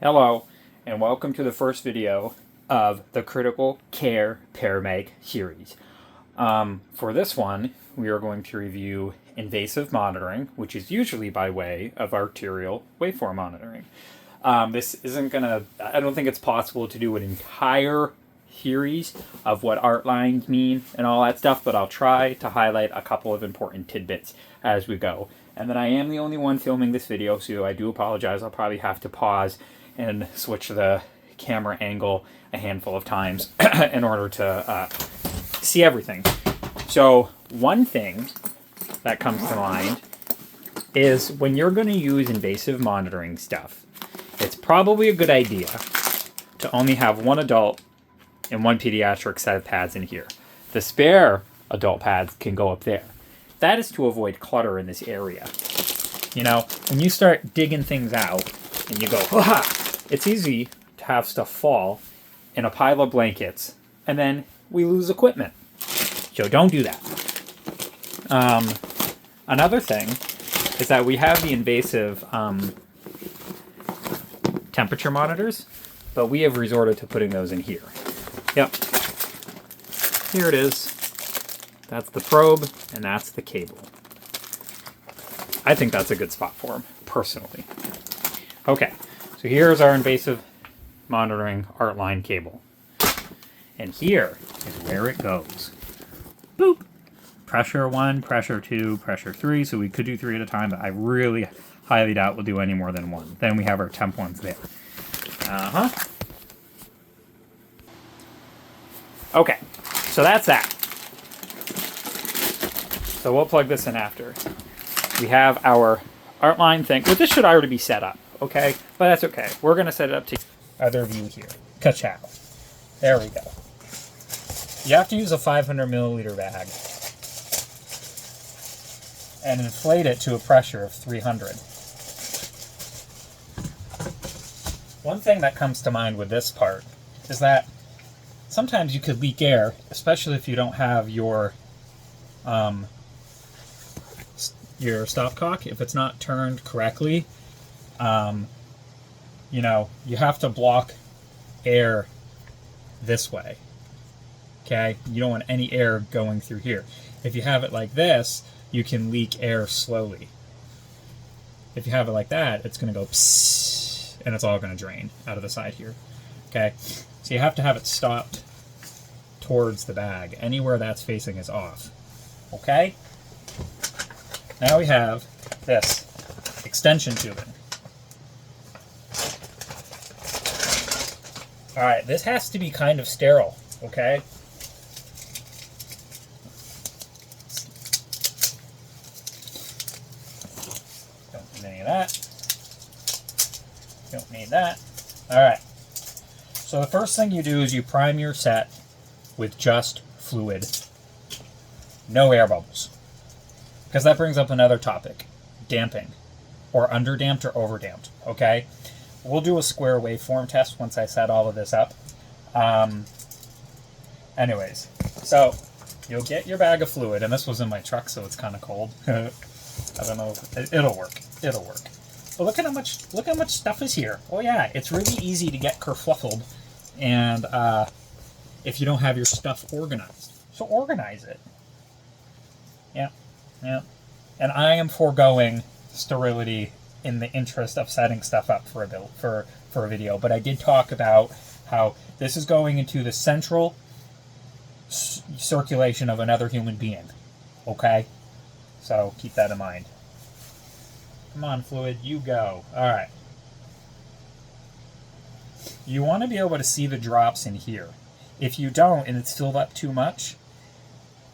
Hello, and welcome to the first video of the Critical Care Paramag series. For this one, we are going to review invasive monitoring, which is usually by way of arterial waveform monitoring. This isn't gonna, I don't think it's possible to do an entire series of what art lines mean and all that stuff, but I'll try to highlight a couple of important tidbits as we go. And then I am the only one filming this video, so I do apologize. I'll probably have to pause and switch the camera angle a handful of times in order to see everything. So one thing that comes to mind is when you're going to use invasive monitoring stuff, it's probably a good idea to only have one adult and one pediatric set of pads in here. The spare adult pads can go up there. That is to avoid clutter in this area. You know, when you start digging things out and you go, ha! It's easy to have stuff fall in a pile of blankets and then we lose equipment. So don't do that. Another thing is that we have the invasive temperature monitors, but we have resorted to putting those in here. Yep. Here it is. That's the probe, and that's the cable. I think that's a good spot for them, personally. Okay, so here's our invasive monitoring art line cable. And here is where it goes. Boop! Pressure 1, pressure 2, pressure 3, so we could do 3 at a time, but I really highly doubt we'll do any more than 1. Then we have our temp ones there. Okay, so that's that. So we'll plug this in after. We have our art line thing. Well, this should already be set up, okay? But that's okay. We're going to set it up to other view here. Ka-chow. There we go. You have to use a 500 milliliter bag and inflate it to a pressure of 300. One thing that comes to mind with this part is that sometimes you could leak air, especially if you don't have your stopcock. If it's not turned correctly, you know, you have to block air this way. Okay? You don't want any air going through here. If you have it like this, you can leak air slowly. If you have it like that, it's going to go psss, and it's all going to drain out of the side here. Okay? So you have to have it stopped towards the bag. Anywhere that's facing is off. Okay? Now we have this extension tubing. Alright, this has to be kind of sterile, okay? Don't need any of that. Don't need that. Alright. So the first thing you do is you prime your set with just fluid. No air bubbles. Because that brings up another topic. Damping. Or underdamped or overdamped. Okay? We'll do a square waveform test once I set all of this up. Anyways. So, you'll get your bag of fluid. And this was in my truck, so it's kind of cold. I don't know. It'll work. It'll work. But look how much stuff is here. Oh yeah, it's really easy to get kerfluffled. And if you don't have your stuff organized. So organize it. Yeah. Yeah, and I am foregoing sterility in the interest of setting stuff up for a video. But I did talk about how this is going into the central circulation of another human being. Okay, so keep that in mind. Come on, fluid, you go. All right. You want to be able to see the drops in here. If you don't, and it's filled up too much,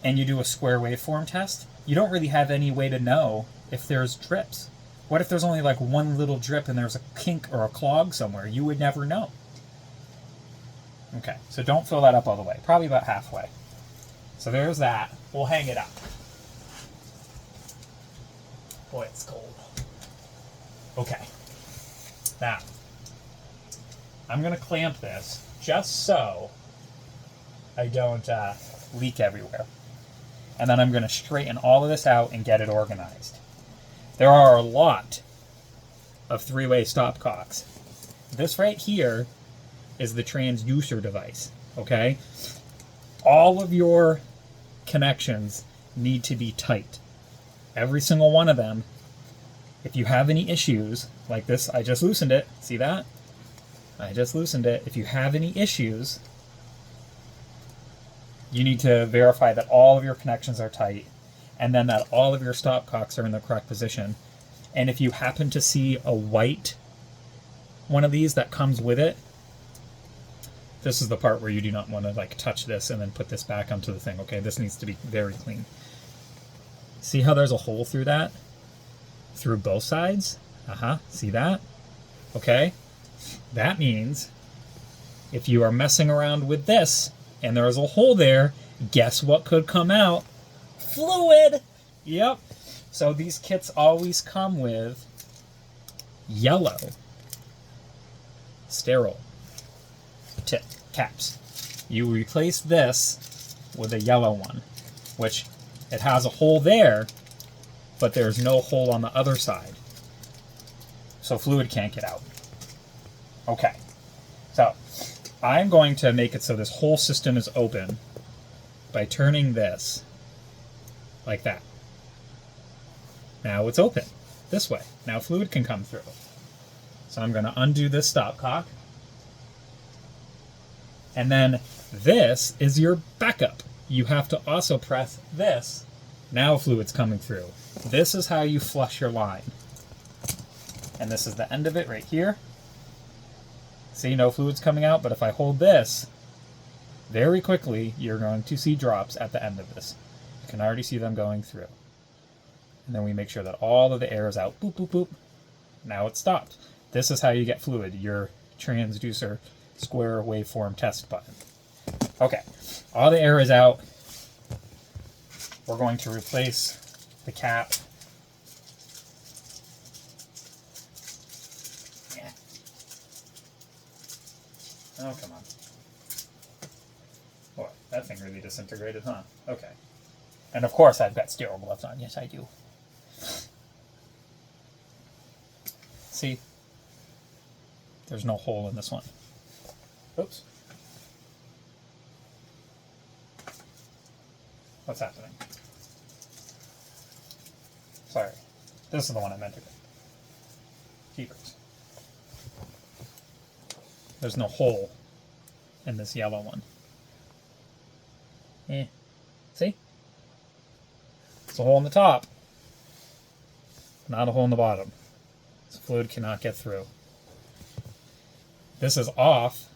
and you do a square waveform test, you don't really have any way to know if there's drips. What if there's only like one little drip and there's a kink or a clog somewhere? You would never know. Okay, so don't fill that up all the way. Probably about halfway. So there's that. We'll hang it up. Boy, it's cold. Okay. Now, I'm going to clamp this just so I don't leak everywhere. And then I'm going to straighten all of this out and get it organized. There are a lot of three-way stopcocks. this right here is the transducer device, okay? All of your connections need to be tight. Every single one of them. If you have any issues, like this, I just loosened it. See that? I just loosened it. If you have any issues, you need to verify that all of your connections are tight, and then that all of your stopcocks are in the correct position. And if you happen to see a white one of these that comes with it, this is the part where you do not want to like touch this and then put this back onto the thing, okay? This needs to be very clean. See how there's a hole through that? Through both sides? See that? Okay? That means if you are messing around with this and there's a hole there, guess what could come out? Fluid! Yep. So these kits always come with yellow sterile tip caps. You replace this with a yellow one, which it has a hole there, but there's no hole on the other side. So fluid can't get out. Okay, so I'm going to make it so this whole system is open by turning this like that. Now it's open this way. Now fluid can come through. So I'm going to undo this stopcock. And then this is your backup. You have to also press this. Now fluid's coming through. This is how you flush your line. And this is the end of it right here. See, no fluid's coming out, but if I hold this, very quickly, you're going to see drops at the end of this. You can already see them going through. And then we make sure that all of the air is out. Boop, boop, boop. Now it's stopped. This is how you get fluid, your transducer square waveform test button. Okay, all the air is out. We're going to replace the cap. Yeah. Oh, come on. Boy, that thing really disintegrated, huh? Okay. And of course I've got sterile gloves on. Yes, I do. See? There's no hole in this one. Oops. What's happening? Sorry. This is the one I meant to get. Keepers. There's no hole in this yellow one. See? There's a hole in the top. Not a hole in the bottom. So fluid cannot get through. This is off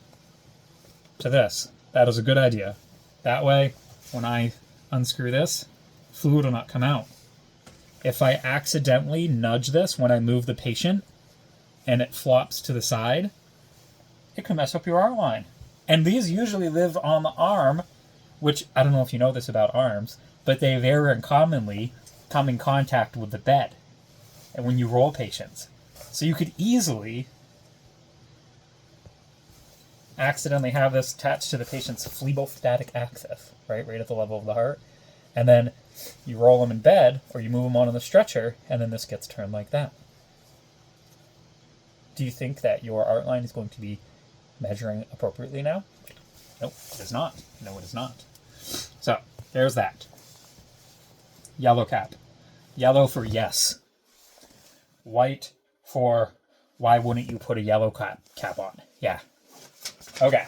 to this. That is a good idea. That way, when I unscrew this, fluid will not come out. If I accidentally nudge this when I move the patient and it flops to the side, it can mess up your arm line. And these usually live on the arm, which I don't know if you know this about arms, but they very commonly come in contact with the bed and when you roll patients. So you could easily accidentally have this attached to the patient's phlebostatic axis, right at the level of the heart. And then you roll them in bed or you move them on the stretcher and then this gets turned like that. Do you think that your art line is going to be measuring appropriately now? Nope, it is not. No, it is not. So, there's that. Yellow cap. Yellow for yes. White for why wouldn't you put a yellow cap on? Yeah. Okay.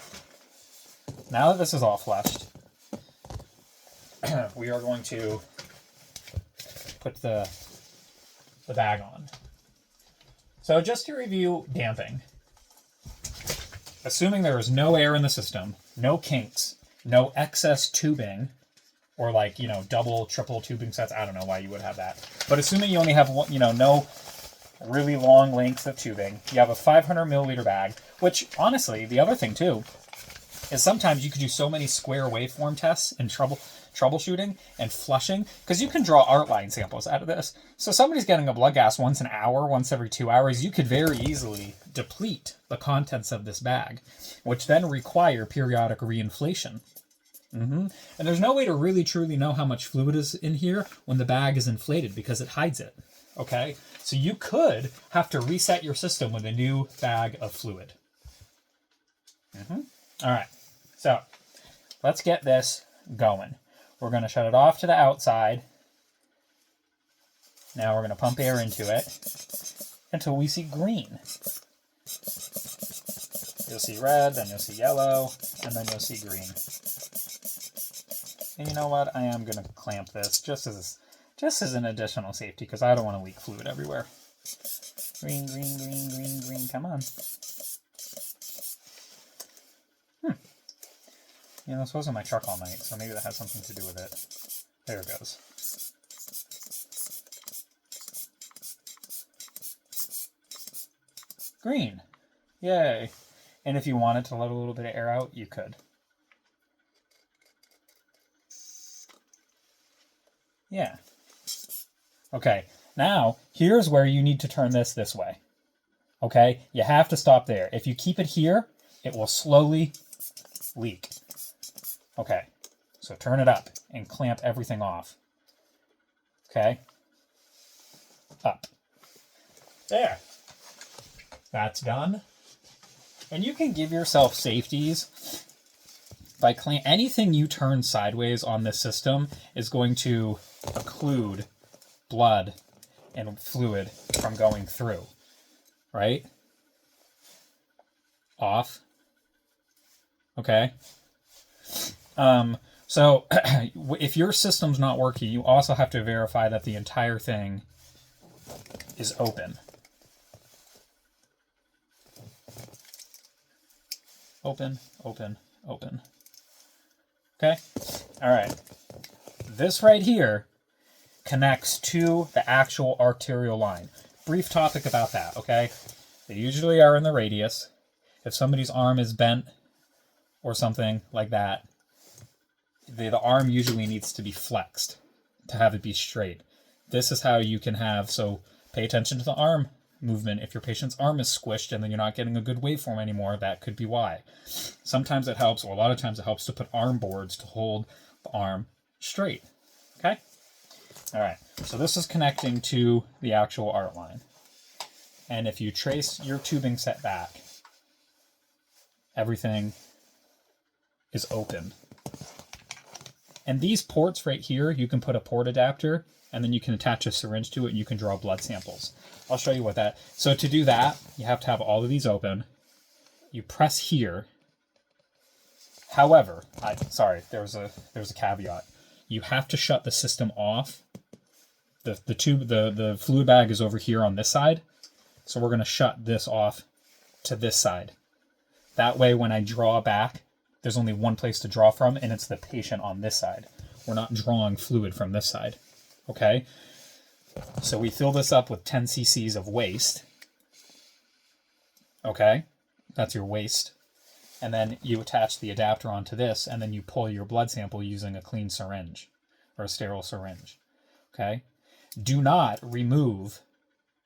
Now that this is all flushed, we are going to put the bag on. So just to review damping, assuming there is no air in the system, no kinks, no excess tubing, or like, double, triple tubing sets, I don't know why you would have that. But assuming you only have one, no really long lengths of tubing, you have a 500 milliliter bag, which honestly, the other thing too, is sometimes you could do so many square waveform tests and troubleshooting and flushing, because you can draw art line samples out of this. So somebody's getting a blood gas once an hour, once every 2 hours, you could very easily deplete the contents of this bag, which then require periodic reinflation. And there's no way to really truly know how much fluid is in here when the bag is inflated because it hides it. Okay? So you could have to reset your system with a new bag of fluid. All right, so let's get this going. We're going to shut it off to the outside. Now we're going to pump air into it until we see green. You'll see red, then you'll see yellow, and then you'll see green. And you know what? I am going to clamp this just as an additional safety, because I don't want to leak fluid everywhere. Green, green, green, green, green. Come on. You know, this wasn't my truck all night, so maybe that has something to do with it. There it goes. Green. Yay. And if you wanted to let a little bit of air out, you could. Yeah. Okay, now here's where you need to turn this way. Okay, you have to stop there. If you keep it here, it will slowly leak. Okay, so turn it up and clamp everything off. Okay, up. There. That's done. And you can give yourself safeties by anything you turn sideways on this system is going to occlude blood and fluid from going through, right? Off. Okay. So if your system's not working, you also have to verify that the entire thing is open. Open, open, open. Okay? All right. This right here connects to the actual arterial line. Brief topic about that, okay? They usually are in the radius. If somebody's arm is bent or something like that, the arm usually needs to be flexed to have it be straight. This is how you can have, so pay attention to the arm movement. If your patient's arm is squished and then you're not getting a good waveform anymore, that could be why. Sometimes it helps, or a lot of times it helps to put arm boards to hold the arm straight. Okay? All right, so this is connecting to the actual art line. And if you trace your tubing set back, everything is open. And these ports right here, you can put a port adapter, and then you can attach a syringe to it, and you can draw blood samples. I'll show you what that... So to do that, you have to have all of these open. You press here. However, sorry, there's a caveat. You have to shut the system off. The fluid bag is over here on this side, so we're going to shut this off to this side. That way, when I draw back, there's only one place to draw from, and it's the patient on this side. We're not drawing fluid from this side. Okay? So we fill this up with 10 cc's of waste. Okay? That's your waste. And then you attach the adapter onto this, and then you pull your blood sample using a clean syringe, or a sterile syringe. Okay? Do not remove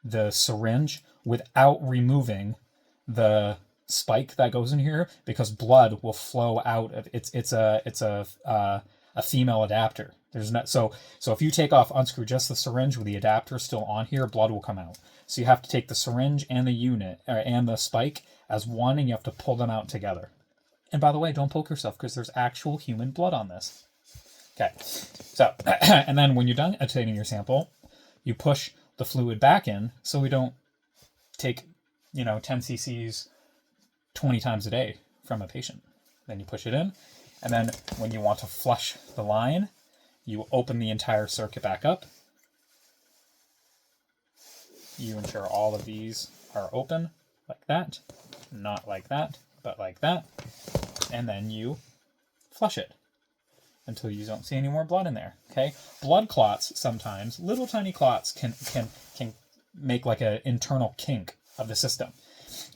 the syringe without removing the spike that goes in here, because blood will flow out of it's a female adapter. There's not so if you unscrew just the syringe with the adapter still on here, blood will come out. So you have to take the syringe and the unit and the spike as one, and you have to pull them out together. And by the way, don't poke yourself, because there's actual human blood on this. Okay, so and then when you're done attaining your sample, you push the fluid back in, so we don't take 10 cc's 20 times a day from a patient. Then you push it in, and then when you want to flush the line, you open the entire circuit back up. You ensure all of these are open like that, not like that, but like that, and then you flush it until you don't see any more blood in there. Okay, blood clots sometimes, little tiny clots can make like an internal kink of the system.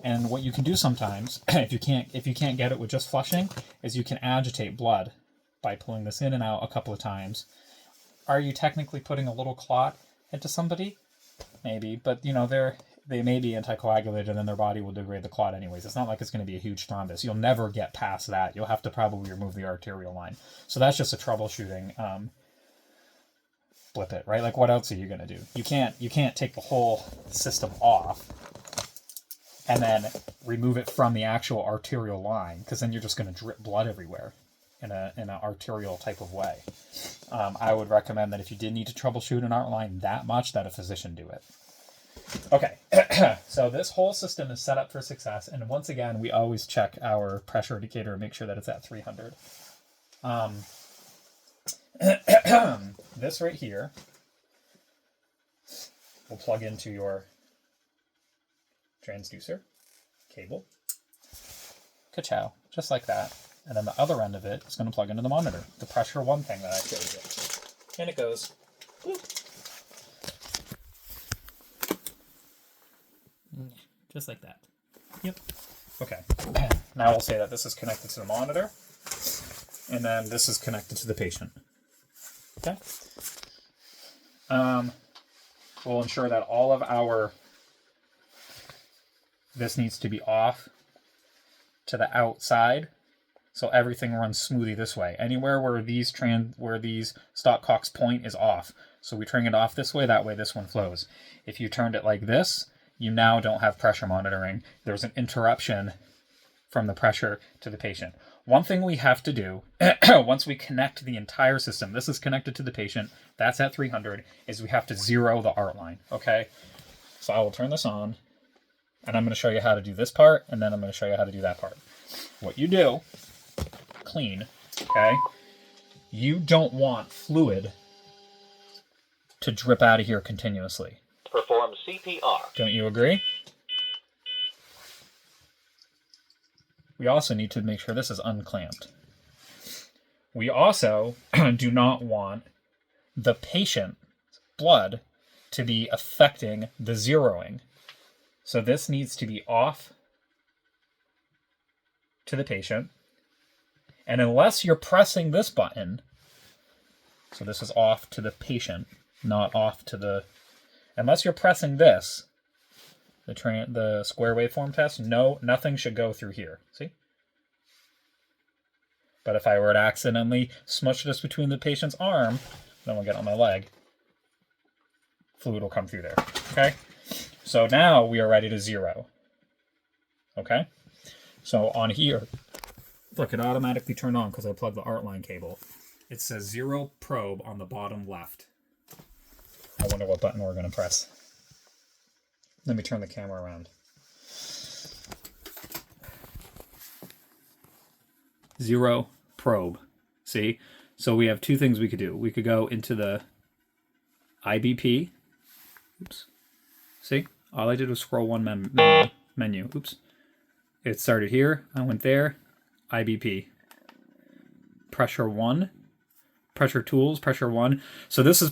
And what you can do sometimes, if you can't get it with just flushing, is you can agitate blood by pulling this in and out a couple of times. Are you technically putting a little clot into somebody? Maybe, but they may be anticoagulated and their body will degrade the clot anyways. It's not like it's going to be a huge thrombus. You'll never get past that. You'll have to probably remove the arterial line. So that's just a troubleshooting flip it, right? Like what else are you going to do? You can't take the whole system off and then remove it from the actual arterial line, because then you're just going to drip blood everywhere in an arterial type of way. I would recommend that if you did need to troubleshoot an art line that much, that a physician do it. Okay, so this whole system is set up for success, and once again, we always check our pressure indicator and make sure that it's at 300. This right here will plug into your transducer cable. Ka-chow, just like that. And then the other end of it is going to plug into the monitor, the pressure one thing that I showed you. And it goes, whoop. Just like that. Yep. Okay. Now we'll say that this is connected to the monitor, and then this is connected to the patient. Okay. We'll ensure that all of this needs to be off to the outside, so everything runs smoothly this way. Anywhere where these stopcocks point is off. So we turn it off this way, that way this one flows. If you turned it like this, you now don't have pressure monitoring. There's an interruption from the pressure to the patient. One thing we have to do, once we connect the entire system, this is connected to the patient, that's at 300, is we have to zero the art line, okay? So I will turn this on, and I'm going to show you how to do this part, and then I'm going to show you how to do that part. What you do, clean, okay? You don't want fluid to drip out of here continuously. Perform CPR. Don't you agree? We also need to make sure this is unclamped. We also do not want the patient's blood to be affecting the zeroing. So this needs to be off to the patient. And unless you're pressing this button, so this is off to the patient, not off to the... Unless you're pressing this, the square waveform test, nothing should go through here. See? But if I were to accidentally smush this between the patient's arm, then we'll get on my leg, fluid will come through there. Okay? So now we are ready to zero. Okay? So on here, look, it automatically turned on because I plugged the art line cable. It says 0 probe on the bottom left. I wonder what button we're going to press. Let me turn the camera around. 0 probe. See? So we have two things we could do. We could go into the IBP. Oops. See? All I did was scroll one menu. Oops. It started here. I went there. IBP. Pressure 1. Pressure tools. Pressure 1. So this is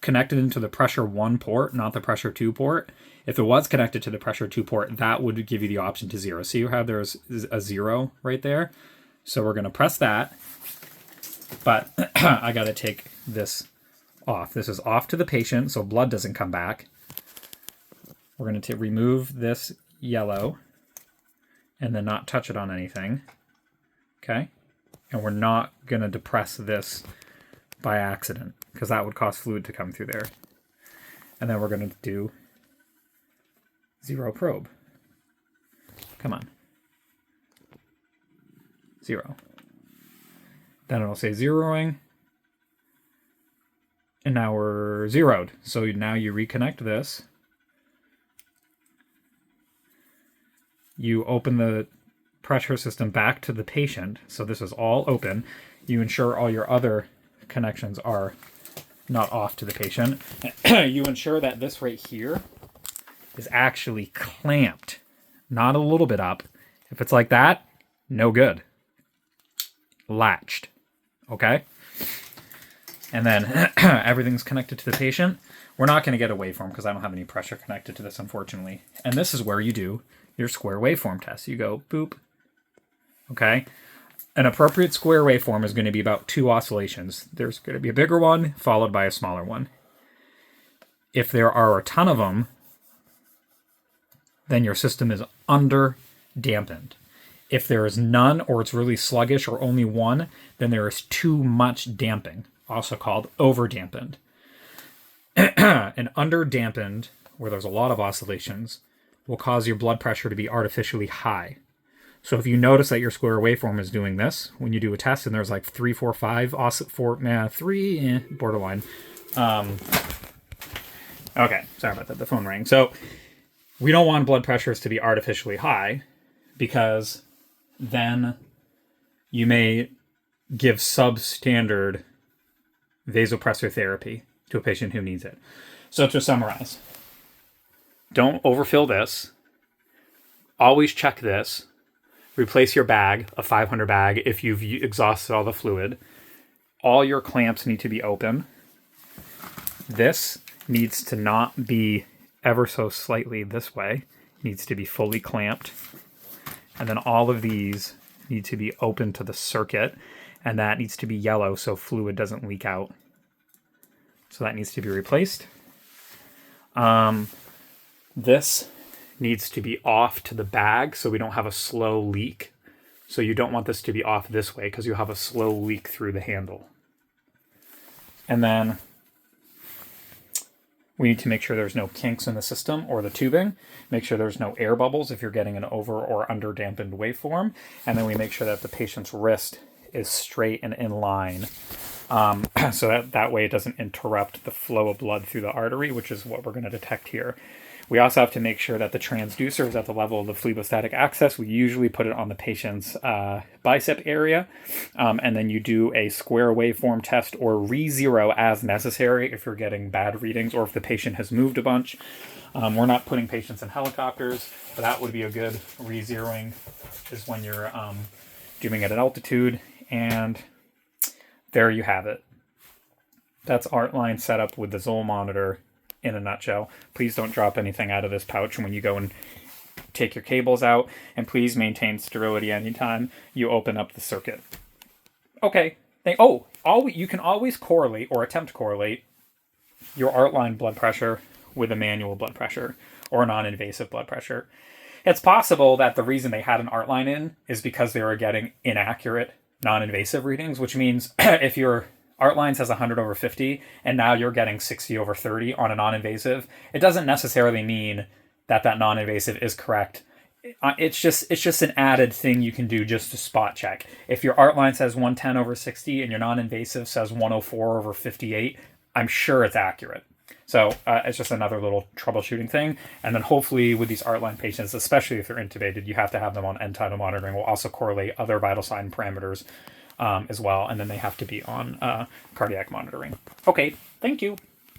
connected into the pressure 1 port, not the pressure 2 port. If it was connected to the pressure 2 port, that would give you the option to zero. See how there's a 0 right there? So we're going to press that, but I got to take this off. This is off to the patient, so blood doesn't come back. We're going to remove this yellow and then not touch it on anything. Okay? And we're not going to depress this by accident, because that would cause fluid to come through there. And then we're going to do 0 probe. Come on. 0. Then it'll say zeroing. And now we're zeroed. So now you reconnect this. You open the pressure system back to the patient. So this is all open. You ensure all your other connections are not off to the patient. You ensure that this right here is actually clamped, not a little bit up. If it's like that, no good. Latched. Okay? And then everything's connected to the patient. We're not going to get a waveform because I don't have any pressure connected to this, unfortunately. And this is where you do your square waveform test. You go boop. Okay? An appropriate square waveform is going to be about 2 oscillations. There's going to be a bigger one followed by a smaller one. If there are a ton of them, then your system is under dampened. If there is none, or it's really sluggish, or only one, then there is too much damping, also called over dampened. An underdampened, where there's a lot of oscillations, will cause your blood pressure to be artificially high. So if you notice that your square waveform is doing this, when you do a test and there's like 3, 4, 5, borderline. Okay, sorry about that, the phone rang. So we don't want blood pressures to be artificially high, because then you may give substandard vasopressor therapy to a patient who needs it. So to summarize, don't overfill this. Always check this. Replace your bag, a 500 bag, if you've exhausted all the fluid. All your clamps need to be open. This needs to not be ever so slightly this way. It needs to be fully clamped. And then all of these need to be open to the circuit, and that needs to be yellow so fluid doesn't leak out. So that needs to be replaced. This needs to be off to the bag so we don't have a slow leak. So you don't want this to be off this way because you'll have a slow leak through the handle. And then we need to make sure there's no kinks in the system or the tubing. Make sure there's no air bubbles if you're getting an over or under dampened waveform. And then we make sure that the patient's wrist is straight and in line. So that way it doesn't interrupt the flow of blood through the artery, which is what we're going to detect here. We also have to make sure that the transducer is at the level of the phlebostatic axis. We usually put it on the patient's bicep area. And then you do a square waveform test or re-zero as necessary if you're getting bad readings or if the patient has moved a bunch. We're not putting patients in helicopters, but that would be a good re-zeroing is when you're doing it at altitude. And there you have it. That's Artline setup with the Zoll monitor in a nutshell. Please don't drop anything out of this pouch when you go and take your cables out, and please maintain sterility anytime you open up the circuit. Okay. You can always correlate or attempt to correlate your Artline blood pressure with a manual blood pressure or non-invasive blood pressure. It's possible that the reason they had an Artline in is because they were getting inaccurate non-invasive readings, which means if your Artline says 100/50 and now you're getting 60/30 on a non-invasive, it doesn't necessarily mean that non-invasive is correct. It's just an added thing you can do just to spot check. If your Artline says 110/60 and your non-invasive says 104/58, I'm sure it's accurate. So it's just another little troubleshooting thing. And then hopefully with these Artline patients, especially if they're intubated, you have to have them on end tidal monitoring. We'll also correlate other vital sign parameters as well. And then they have to be on cardiac monitoring. Okay, thank you.